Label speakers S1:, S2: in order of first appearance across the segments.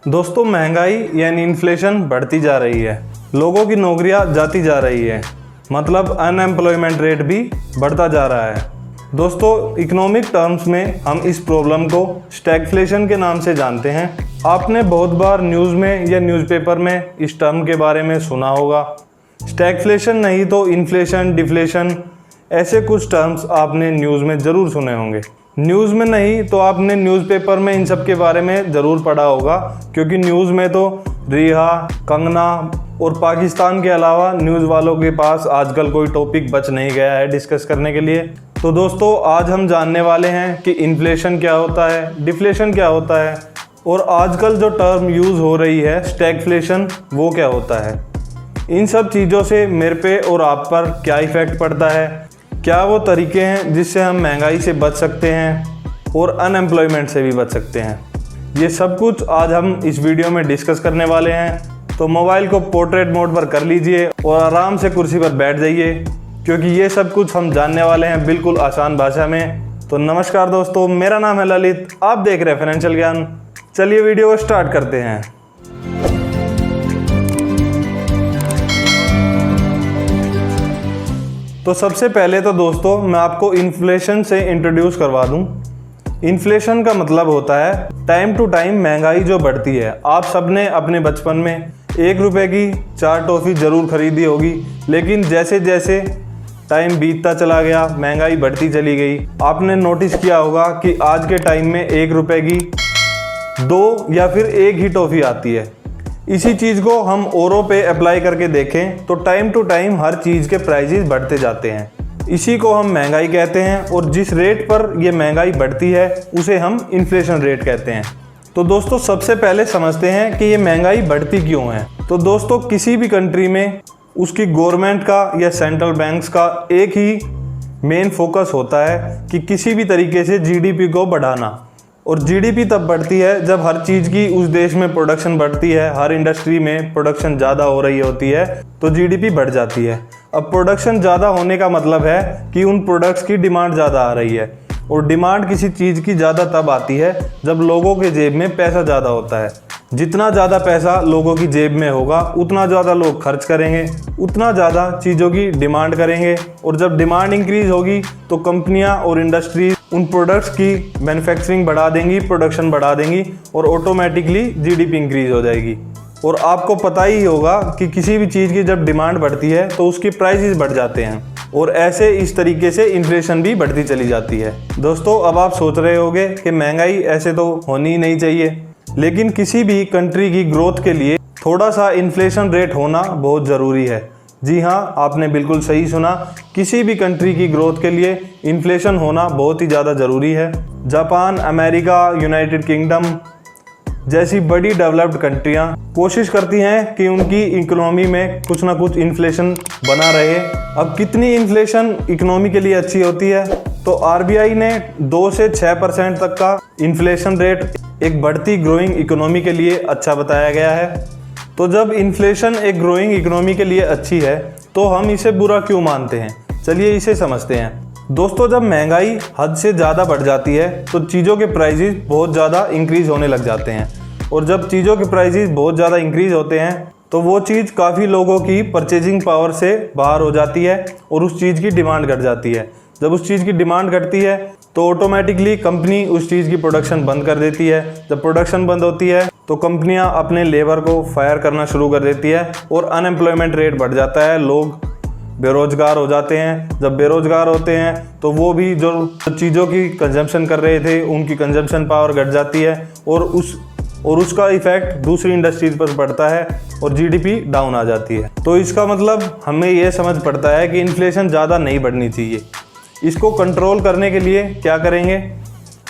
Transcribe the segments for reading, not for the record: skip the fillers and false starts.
S1: दोस्तों, महंगाई यानी इन्फ्लेशन बढ़ती जा रही है। लोगों की नौकरियां जाती जा रही है, मतलब अनएम्प्लॉयमेंट रेट भी बढ़ता जा रहा है। दोस्तों, इकोनॉमिक टर्म्स में हम इस प्रॉब्लम को स्टैगफ्लेशन के नाम से जानते हैं। आपने बहुत बार न्यूज़ में या न्यूज़पेपर में इस टर्म के बारे में सुना होगा। स्टैगफ्लेशन नहीं तो इन्फ्लेशन, डिफ्लेशन, ऐसे कुछ टर्म्स आपने न्यूज़ में ज़रूर सुने होंगे। न्यूज़ में नहीं तो आपने न्यूज़पेपर में इन सब के बारे में ज़रूर पढ़ा होगा, क्योंकि न्यूज़ में तो रिहा, कंगना और पाकिस्तान के अलावा न्यूज़ वालों के पास आजकल कोई टॉपिक बच नहीं गया है डिस्कस करने के लिए। तो दोस्तों, आज हम जानने वाले हैं कि इन्फ्लेशन क्या होता है, डिफ्लेशन क्या होता है, और आजकल जो टर्म यूज़ हो रही है स्टैगफ्लेशन, वो क्या होता है। इन सब चीज़ों से मेरे पे और आप पर क्या इफ़ेक्ट पड़ता है, क्या वो तरीके हैं जिससे हम महंगाई से बच सकते हैं और अनएम्प्लॉयमेंट से भी बच सकते हैं, ये सब कुछ आज हम इस वीडियो में डिस्कस करने वाले हैं। तो मोबाइल को पोर्ट्रेट मोड पर कर लीजिए और आराम से कुर्सी पर बैठ जाइए, क्योंकि ये सब कुछ हम जानने वाले हैं बिल्कुल आसान भाषा में। तो नमस्कार दोस्तों, मेरा नाम है ललित, आप देख रहे हैं फाइनेंशियल ज्ञान। चलिए वीडियो को स्टार्ट करते हैं। तो सबसे पहले तो दोस्तों मैं आपको इन्फ्लेशन से इंट्रोड्यूस करवा दूं। इन्फ्लेशन का मतलब होता है टाइम टू टाइम महंगाई जो बढ़ती है। आप सबने अपने बचपन में 1 रुपए की 4 टॉफ़ी ज़रूर खरीदी होगी, लेकिन जैसे जैसे टाइम बीतता चला गया, महंगाई बढ़ती चली गई। आपने नोटिस किया होगा कि आज के टाइम में 1 रुपए की 2 या फिर 1 ही टॉफ़ी आती है। इसी चीज़ को हम औरों पे अप्लाई करके देखें तो टाइम टू टाइम हर चीज़ के प्राइजेस बढ़ते जाते हैं। इसी को हम महंगाई कहते हैं, और जिस रेट पर ये महंगाई बढ़ती है उसे हम इन्फ्लेशन रेट कहते हैं। तो दोस्तों, सबसे पहले समझते हैं कि ये महंगाई बढ़ती क्यों है। तो दोस्तों, किसी भी कंट्री में उसकी गवर्नमेंट का या सेंट्रल बैंक्स का एक ही मेन फोकस होता है कि किसी भी तरीके से जीडीपी को बढ़ाना। और जीडीपी तब बढ़ती है जब हर चीज़ की उस देश में प्रोडक्शन बढ़ती है, हर इंडस्ट्री में प्रोडक्शन ज़्यादा हो रही होती है, तो जीडीपी बढ़ जाती है। अब प्रोडक्शन ज़्यादा होने का मतलब है कि उन प्रोडक्ट्स की डिमांड ज़्यादा आ रही है, और डिमांड किसी चीज़ की ज़्यादा तब आती है जब लोगों के जेब में पैसा ज़्यादा होता है। जितना ज़्यादा पैसा लोगों की जेब में होगा उतना ज़्यादा लोग खर्च करेंगे, उतना ज़्यादा चीज़ों की डिमांड करेंगे, और जब डिमांड इंक्रीज़ होगी तो कंपनियां और इंडस्ट्रीज उन प्रोडक्ट्स की मैन्युफैक्चरिंग बढ़ा देंगी, प्रोडक्शन बढ़ा देंगी, और ऑटोमेटिकली जीडीपी इंक्रीज़ हो जाएगी। और आपको पता ही होगा कि किसी भी चीज़ की जब डिमांड बढ़ती है तो उसकी प्राइसेस बढ़ जाते हैं, और ऐसे इस तरीके से इन्फ्लेशन भी बढ़ती चली जाती है। दोस्तों, अब आप सोच रहे होंगे कि महंगाई ऐसे तो होनी ही नहीं चाहिए, लेकिन किसी भी कंट्री की ग्रोथ के लिए थोड़ा सा इन्फ्लेशन रेट होना बहुत ज़रूरी है। जी हाँ, आपने बिल्कुल सही सुना, किसी भी कंट्री की ग्रोथ के लिए इन्फ्लेशन होना बहुत ही ज़्यादा ज़रूरी है। जापान, अमेरिका, यूनाइटेड किंगडम जैसी बड़ी डेवलप्ड कंट्रियाँ कोशिश करती हैं कि उनकी इकोनॉमी में कुछ ना कुछ इन्फ्लेशन बना रहे। अब कितनी इन्फ्लेशन इकोनॉमी के लिए अच्छी होती है, तो आरबीआई ने 2 से 6% तक का इन्फ्लेशन रेट एक बढ़ती ग्रोइंग इकोनॉमी के लिए अच्छा बताया गया है। तो जब इन्फ्लेशन एक ग्रोइंग इकोनॉमी के लिए अच्छी है तो हम इसे बुरा क्यों मानते हैं, चलिए इसे समझते हैं। दोस्तों, जब महंगाई हद से ज़्यादा बढ़ जाती है तो चीज़ों के प्राइजेस बहुत ज़्यादा इंक्रीज़ होने लग जाते हैं, और जब चीज़ों के प्राइजेस बहुत ज़्यादा इंक्रीज़ होते हैं तो वो चीज़ काफ़ी लोगों की परचेजिंग पावर से बाहर हो जाती है और उस चीज़ की डिमांड घट जाती है। जब उस चीज़ की डिमांड घटती है तो ऑटोमेटिकली कंपनी उस चीज़ की प्रोडक्शन बंद कर देती है। जब प्रोडक्शन बंद होती है तो कंपनियां अपने लेबर को फायर करना शुरू कर देती है, और अनएम्प्लॉयमेंट रेट बढ़ जाता है, लोग बेरोज़गार हो जाते हैं। जब बेरोज़गार होते हैं तो वो भी जो चीज़ों की कंजम्पशन कर रहे थे उनकी कंजम्पशन पावर घट जाती है, और उसका इफ़ेक्ट दूसरी इंडस्ट्रीज पर पड़ता है और जीडीपी डाउन आ जाती है। तो इसका मतलब हमें ये समझ पड़ता है कि इन्फ्लेशन ज़्यादा नहीं बढ़नी चाहिए। इसको कंट्रोल करने के लिए क्या करेंगे,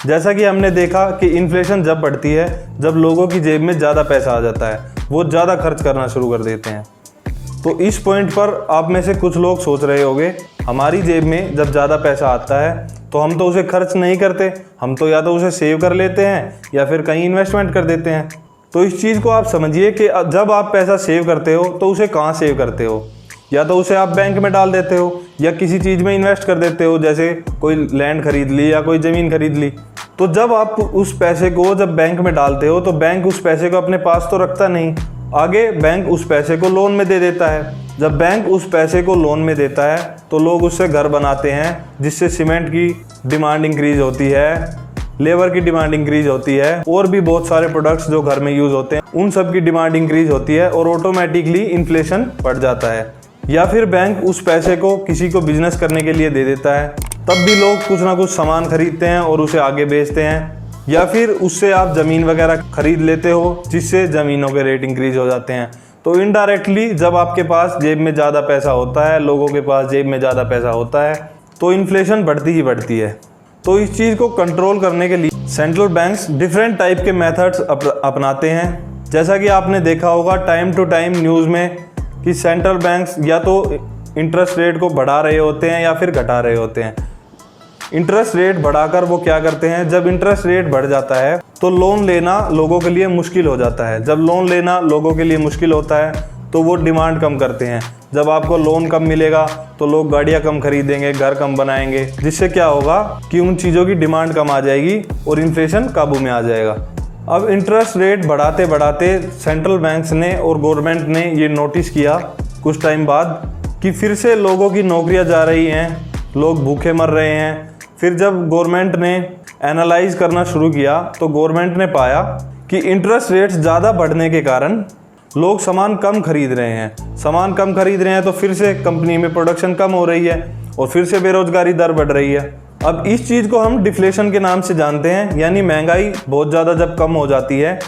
S1: जैसा कि हमने देखा कि इन्फ्लेशन जब बढ़ती है जब लोगों की जेब में ज़्यादा पैसा आ जाता है, वो ज़्यादा खर्च करना शुरू कर देते हैं। तो इस पॉइंट पर आप में से कुछ लोग सोच रहे होंगे, हमारी जेब में जब ज़्यादा पैसा आता है तो हम तो उसे खर्च नहीं करते, हम तो या तो उसे सेव कर लेते हैं या फिर कहीं इन्वेस्टमेंट कर देते हैं। तो इस चीज़ को आप समझिए कि जब आप पैसा सेव करते हो तो उसे कहाँ सेव करते हो, या तो उसे आप बैंक में डाल देते हो या किसी चीज़ में इन्वेस्ट कर देते हो, जैसे कोई लैंड खरीद ली या कोई ज़मीन खरीद ली। तो जब आप उस पैसे को जब बैंक में डालते हो तो बैंक उस पैसे को अपने पास तो रखता नहीं, आगे बैंक उस पैसे को लोन में दे देता है। जब बैंक उस पैसे को लोन में देता है तो लोग उससे घर बनाते हैं, जिससे सीमेंट की डिमांड इंक्रीज होती है, लेबर की डिमांड इंक्रीज होती है, और भी बहुत सारे प्रोडक्ट्स जो घर में यूज़ होते हैं उन सब की डिमांड इंक्रीज होती है और ऑटोमेटिकली इन्फ्लेशन बढ़ जाता है। या फिर बैंक उस पैसे को किसी को बिजनेस करने के लिए दे देता है, तब भी लोग कुछ ना कुछ सामान खरीदते हैं और उसे आगे बेचते हैं। या फिर उससे आप ज़मीन वगैरह खरीद लेते हो, जिससे ज़मीनों के रेट इंक्रीज हो जाते हैं। तो इनडायरेक्टली जब आपके पास जेब में ज़्यादा पैसा होता है, लोगों के पास जेब में ज़्यादा पैसा होता है, तो इन्फ्लेशन बढ़ती ही बढ़ती है। तो इस चीज़ को कंट्रोल करने के लिए सेंट्रल बैंक्स डिफरेंट टाइप के मेथड्स अपनाते हैं। जैसा कि आपने देखा होगा टाइम टू टाइम न्यूज़ में कि सेंट्रल बैंक्स या तो इंटरेस्ट रेट को बढ़ा रहे होते हैं या फिर घटा रहे होते हैं। इंटरेस्ट रेट बढ़ाकर वो क्या करते हैं, जब इंटरेस्ट रेट बढ़ जाता है तो लोन लेना लोगों के लिए मुश्किल हो जाता है। जब लोन लेना लोगों के लिए मुश्किल होता है तो वो डिमांड कम करते हैं। जब आपको लोन कम मिलेगा तो लोग गाड़ियाँ कम खरीदेंगे, घर कम बनाएंगे, जिससे क्या होगा कि उन चीज़ों की डिमांड कम आ जाएगी और इन्फ्लेशन काबू में आ जाएगा। अब इंटरेस्ट रेट बढ़ाते बढ़ाते सेंट्रल बैंक्स ने और गवर्नमेंट ने ये नोटिस किया कुछ टाइम बाद कि फिर से लोगों की नौकरियां जा रही हैं, लोग भूखे मर रहे हैं। फिर जब गवर्नमेंट ने एनालाइज करना शुरू किया तो गवर्नमेंट ने पाया कि इंटरेस्ट रेट्स ज़्यादा बढ़ने के कारण लोग सामान कम खरीद रहे हैं। सामान कम खरीद रहे हैं तो फिर से कंपनी में प्रोडक्शन कम हो रही है और फिर से बेरोजगारी दर बढ़ रही है। अब इस चीज़ को हम डिफ्लेशन के नाम से जानते हैं, यानी महंगाई बहुत ज़्यादा जब कम हो जाती है,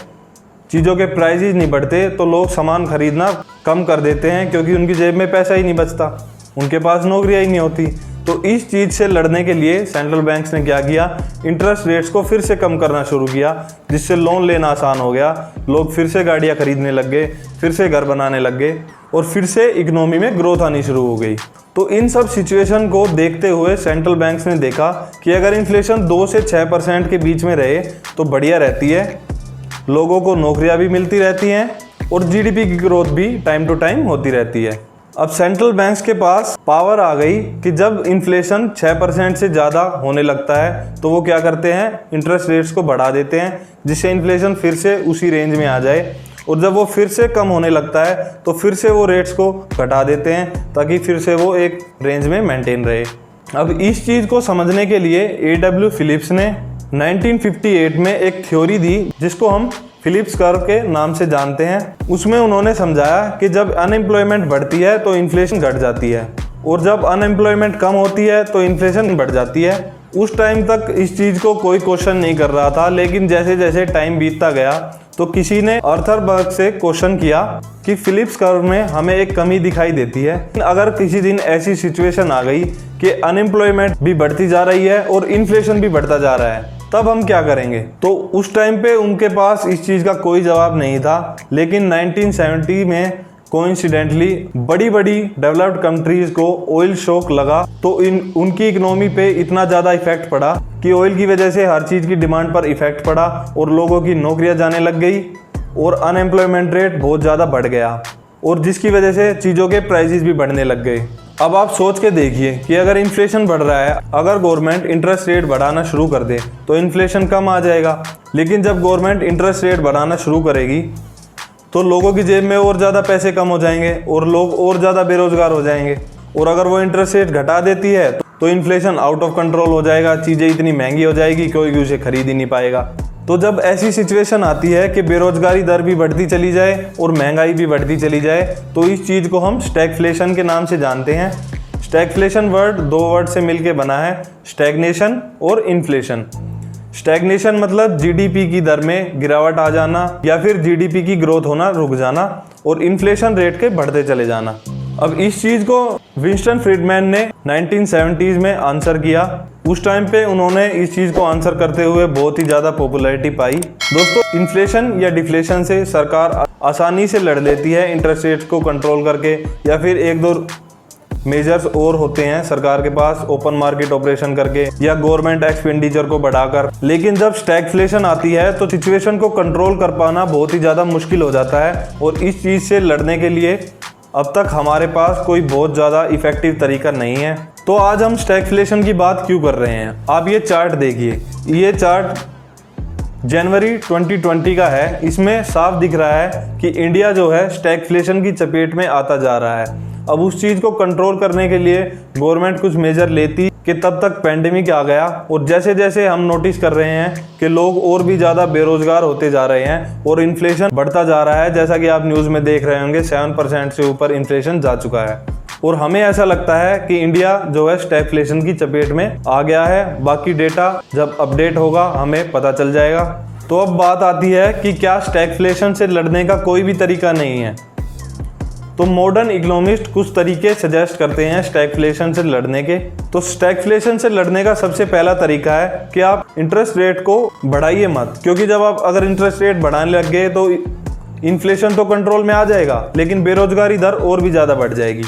S1: चीज़ों के प्राइजेज नहीं बढ़ते, तो लोग सामान खरीदना कम कर देते हैं, क्योंकि उनकी जेब में पैसा ही नहीं बचता, उनके पास नौकरियाँ ही नहीं होती। तो इस चीज़ से लड़ने के लिए सेंट्रल बैंक्स ने क्या किया, इंटरेस्ट रेट्स को फिर से कम करना शुरू किया, जिससे लोन लेना आसान हो गया, लोग फिर से गाड़ियाँ खरीदने लग गए, फिर से घर बनाने लग गए और फिर से इकोनॉमी में ग्रोथ आनी शुरू हो गई। तो इन सब सिचुएशन को देखते हुए सेंट्रल बैंक्स ने देखा कि अगर इन्फ्लेशन 2 से 6% के बीच में रहे तो बढ़िया रहती है, लोगों को नौकरियां भी मिलती रहती हैं और जीडीपी की ग्रोथ भी टाइम टू टाइम होती रहती है। अब सेंट्रल बैंक्स के पास पावर आ गई कि जब इन्फ्लेशन 6% से ज़्यादा होने लगता है तो वो क्या करते हैं, इंटरेस्ट रेट्स को बढ़ा देते हैं, जिससे इन्फ्लेशन फिर से उसी रेंज में आ जाए। और जब वो फिर से कम होने लगता है तो फिर से वो रेट्स को घटा देते हैं, ताकि फिर से वो एक रेंज में मेंटेन रहे। अब इस चीज़ को समझने के लिए A.W. फिलिप्स ने 1958 में एक थ्योरी दी, जिसको हम फिलिप्स कर्व के नाम से जानते हैं। उसमें उन्होंने समझाया कि जब अनएम्प्लॉयमेंट बढ़ती है तो इन्फ्लेशन घट जाती है, और जब अनएम्प्लॉयमेंट कम होती है तो इन्फ्लेशन बढ़ जाती है। उस टाइम तक इस चीज़ को कोई क्वेश्चन नहीं कर रहा था, लेकिन जैसे जैसे टाइम बीतता गया तो किसी ने आर्थर बर्ग से क्वेश्चन किया कि फिलिप्स कर्व में हमें एक कमी दिखाई देती है, अगर किसी दिन ऐसी सिचुएशन आ गई कि अनएम्प्लॉयमेंट भी बढ़ती जा रही है और इन्फ्लेशन भी बढ़ता जा रहा है, तब हम क्या करेंगे। तो उस टाइम पे उनके पास इस चीज़ का कोई जवाब नहीं था। लेकिन 1970 में कोइंसिडेंटली बड़ी बड़ी डेवलप्ड कंट्रीज को ऑयल शॉक लगा, तो उनकी इकोनॉमी पे इतना ज़्यादा इफेक्ट पड़ा कि ऑयल की वजह से हर चीज़ की डिमांड पर इफेक्ट पड़ा और लोगों की नौकरियां जाने लग गई और अनएम्प्लॉयमेंट रेट बहुत ज़्यादा बढ़ गया, और जिसकी वजह से चीज़ों के प्राइजेस भी बढ़ने लग गए। अब आप सोच के देखिए कि अगर इन्फ्लेशन बढ़ रहा है, अगर गवर्नमेंट इंटरेस्ट रेट बढ़ाना शुरू कर दे तो इन्फ्लेशन कम आ जाएगा। लेकिन जब गवर्नमेंट इंटरेस्ट रेट बढ़ाना शुरू करेगी तो लोगों की जेब में और ज़्यादा पैसे कम हो जाएंगे और लोग और ज़्यादा बेरोजगार हो जाएंगे। और अगर वो इंटरेस्ट रेट घटा देती है तो इन्फ्लेशन आउट ऑफ कंट्रोल हो जाएगा, चीज़ें इतनी महंगी हो जाएगी कोई उसे खरीद ही नहीं पाएगा। तो जब ऐसी सिचुएशन आती है कि बेरोजगारी दर भी बढ़ती चली जाए और महंगाई भी बढ़ती चली जाए, तो इस चीज़ को हम स्टैगफ्लेशन के नाम से जानते हैं। स्टैगफ्लेशन वर्ड 2 वर्ड से मिलके बना है, स्टैग्नेशन और इन्फ्लेशन। स्टैग्नेशन मतलब जीडीपी की दर में गिरावट आ जाना या फिर जीडीपी की ग्रोथ होना रुक जाना, और इन्फ्लेशन रेट के बढ़ते चले जाना। अब इस चीज़ को विंस्टन फ्रीडमैन ने 1970s में आंसर किया। उस टाइम पे उन्होंने इस चीज़ को आंसर करते हुए बहुत ही ज़्यादा पॉपुलैरिटी पाई। दोस्तों, इन्फ्लेशन या डिफ्लेशन से सरकार आसानी से लड़ लेती है इंटरेस्ट रेट्स को कंट्रोल करके, या फिर 1-2 मेजर्स और होते हैं सरकार के पास, ओपन मार्केट ऑपरेशन करके या गवर्नमेंट एक्सपेंडिचर को बढ़ाकर। लेकिन जब स्टैगफ्लेशन आती है तो सिचुएशन को कंट्रोल कर पाना बहुत ही ज़्यादा मुश्किल हो जाता है, और इस चीज़ से लड़ने के लिए अब तक हमारे पास कोई बहुत ज़्यादा इफेक्टिव तरीका नहीं है। तो आज हम स्टैगफ्लेशन की बात क्यों कर रहे हैं, आप ये चार्ट देखिए। ये चार्ट जनवरी 2020 का है। इसमें साफ दिख रहा है कि इंडिया जो है स्टैगफ्लेशन की चपेट में आता जा रहा है। अब उस चीज़ को कंट्रोल करने के लिए गवर्नमेंट कुछ मेजर लेती कि तब तक पेंडेमिक आ गया, और जैसे जैसे हम नोटिस कर रहे हैं कि लोग और भी ज़्यादा बेरोजगार होते जा रहे हैं और इन्फ्लेशन बढ़ता जा रहा है। जैसा कि आप न्यूज़ में देख रहे होंगे 7% से ऊपर इन्फ्लेशन जा चुका है, और हमें ऐसा लगता है कि इंडिया जो है स्टैगफ्लेशन की चपेट में आ गया है। बाकी डेटा जब अपडेट होगा हमें पता चल जाएगा। तो अब बात आती है कि क्या स्टैगफ्लेशन से लड़ने का कोई भी तरीका नहीं है। तो मॉडर्न इकोनॉमिस्ट कुछ तरीके सजेस्ट करते हैं स्टैगफ्लेशन से लड़ने के। तो स्टैगफ्लेशन से लड़ने का सबसे पहला तरीका है कि आप इंटरेस्ट रेट को बढ़ाइए मत, क्योंकि जब आप अगर इंटरेस्ट रेट बढ़ाने लग गए तो इन्फ्लेशन तो कंट्रोल में आ जाएगा, लेकिन बेरोजगारी दर और भी ज़्यादा बढ़ जाएगी।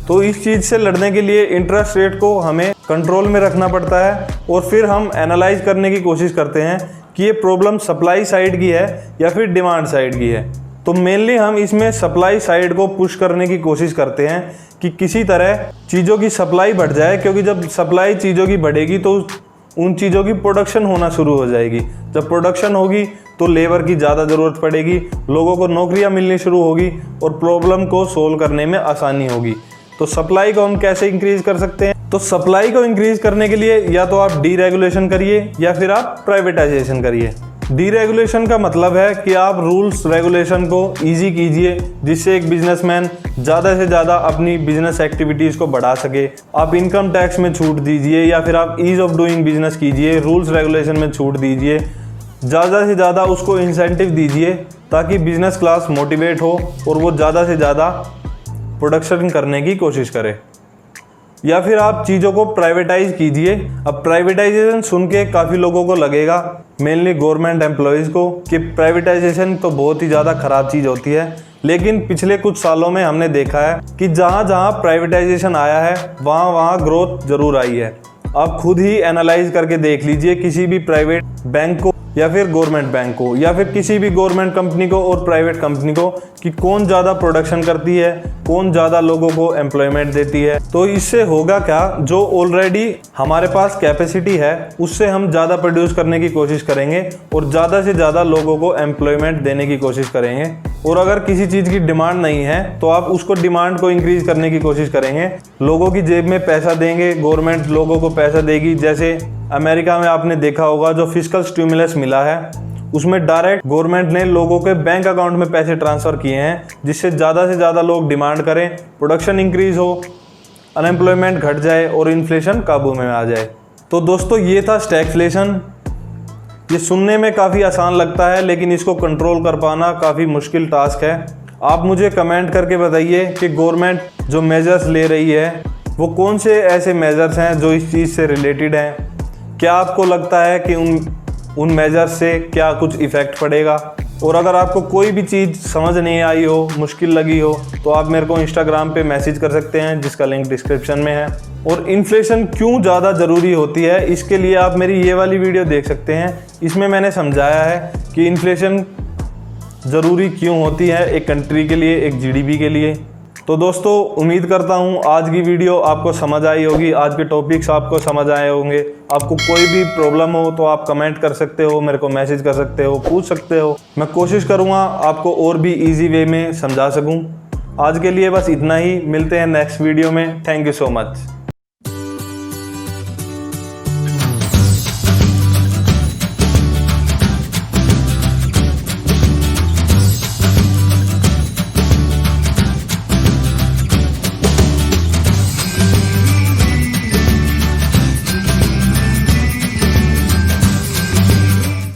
S1: तो इस चीज़ से लड़ने के लिए इंटरेस्ट रेट को हमें कंट्रोल में रखना पड़ता है, और फिर हम एनालाइज करने की कोशिश करते हैं कि ये प्रॉब्लम सप्लाई साइड की है या फिर डिमांड साइड की है। तो मेनली हम इसमें सप्लाई साइड को पुश करने की कोशिश करते हैं कि किसी तरह चीज़ों की सप्लाई बढ़ जाए, क्योंकि जब सप्लाई चीज़ों की बढ़ेगी तो उन चीज़ों की प्रोडक्शन होना शुरू हो जाएगी। जब प्रोडक्शन होगी तो लेबर की ज़्यादा ज़रूरत पड़ेगी, लोगों को नौकरियां मिलनी शुरू होगी और प्रॉब्लम को सोल्व करने में आसानी होगी। तो सप्लाई को हम कैसे इंक्रीज कर सकते हैं? तो सप्लाई को इंक्रीज करने के लिए या तो आप डीरेगुलेशन करिए या फिर आप प्राइवेटाइजेशन करिए। डीरेगुलेशन का मतलब है कि आप रूल्स रेगुलेशन को इजी कीजिए, जिससे एक बिजनेसमैन ज़्यादा से ज़्यादा अपनी बिजनेस एक्टिविटीज़ को बढ़ा सके। आप इनकम टैक्स में छूट दीजिए या फिर आप ईज ऑफ डूइंग बिजनेस कीजिए, रूल्स रेगुलेशन में छूट दीजिए, ज़्यादा से ज़्यादा उसको इंसेंटिव दीजिए ताकि बिजनेस क्लास मोटिवेट हो और वो ज़्यादा से ज़्यादा प्रोडक्शन करने की कोशिश करे। या फिर आप चीज़ों को प्राइवेटाइज कीजिए। अब प्राइवेटाइजेशन सुन के काफ़ी लोगों को लगेगा, मेनली गवर्नमेंट एम्प्लॉयज़ को, कि प्राइवेटाइजेशन तो बहुत ही ज़्यादा ख़राब चीज़ होती है। लेकिन पिछले कुछ सालों में हमने देखा है कि जहाँ जहाँ प्राइवेटाइजेशन आया है वहाँ वहाँ ग्रोथ ज़रूर आई है। आप खुद ही एनालाइज करके देख लीजिए किसी भी प्राइवेट बैंक को या फिर गवर्नमेंट बैंक को या फिर किसी भी गवर्नमेंट कंपनी को और प्राइवेट कंपनी को, कि कौन ज़्यादा प्रोडक्शन करती है, कौन ज़्यादा लोगों को एम्प्लॉयमेंट देती है। तो इससे होगा क्या, जो ऑलरेडी हमारे पास कैपेसिटी है उससे हम ज़्यादा प्रोड्यूस करने की कोशिश करेंगे और ज़्यादा से ज़्यादा लोगों को एम्प्लॉयमेंट देने की कोशिश करेंगे। और अगर किसी चीज़ की डिमांड नहीं है तो आप उसको डिमांड को इंक्रीज करने की कोशिश करेंगे, लोगों की जेब में पैसा देंगे, गवर्नमेंट लोगों को पैसा देगी। जैसे अमेरिका में आपने देखा होगा जो फिस्कल स्टिमुलस मिला है, उसमें डायरेक्ट गवर्नमेंट ने लोगों के बैंक अकाउंट में पैसे ट्रांसफ़र किए हैं, जिससे ज़्यादा से ज़्यादा लोग डिमांड करें, प्रोडक्शन इंक्रीज़ हो, अनएम्प्लॉयमेंट घट जाए और इन्फ्लेशन काबू में आ जाए। तो दोस्तों ये था स्टैगफ्लेशन। ये सुनने में काफ़ी आसान लगता है, लेकिन इसको कंट्रोल कर पाना काफ़ी मुश्किल टास्क है। आप मुझे कमेंट करके बताइए कि गवर्नमेंट जो मेजर्स ले रही है वो कौन से ऐसे मेजर्स हैं जो इस चीज़ से रिलेटेड हैं। क्या आपको लगता है कि उन मेजर्स से क्या कुछ इफ़ेक्ट पड़ेगा? और अगर आपको कोई भी चीज़ समझ नहीं आई हो, मुश्किल लगी हो, तो आप मेरे को इंस्टाग्राम पे मैसेज कर सकते हैं, जिसका लिंक डिस्क्रिप्शन में है। और इन्फ्लेशन क्यों ज़्यादा ज़रूरी होती है, इसके लिए आप मेरी ये वाली वीडियो देख सकते हैं। इसमें मैंने समझाया है कि इन्फ्लेशन ज़रूरी क्यों होती है एक कंट्री के लिए, एक जीडीपी के लिए। तो दोस्तों उम्मीद करता हूँ आज की वीडियो आपको समझ आई होगी, आज के टॉपिक्स आपको समझ आए होंगे। आपको कोई भी प्रॉब्लम हो तो आप कमेंट कर सकते हो, मेरे को मैसेज कर सकते हो, पूछ सकते हो। मैं कोशिश करूँगा आपको और भी इजी वे में समझा सकूँ। आज के लिए बस इतना ही, मिलते हैं नेक्स्ट वीडियो में। Thank you so much.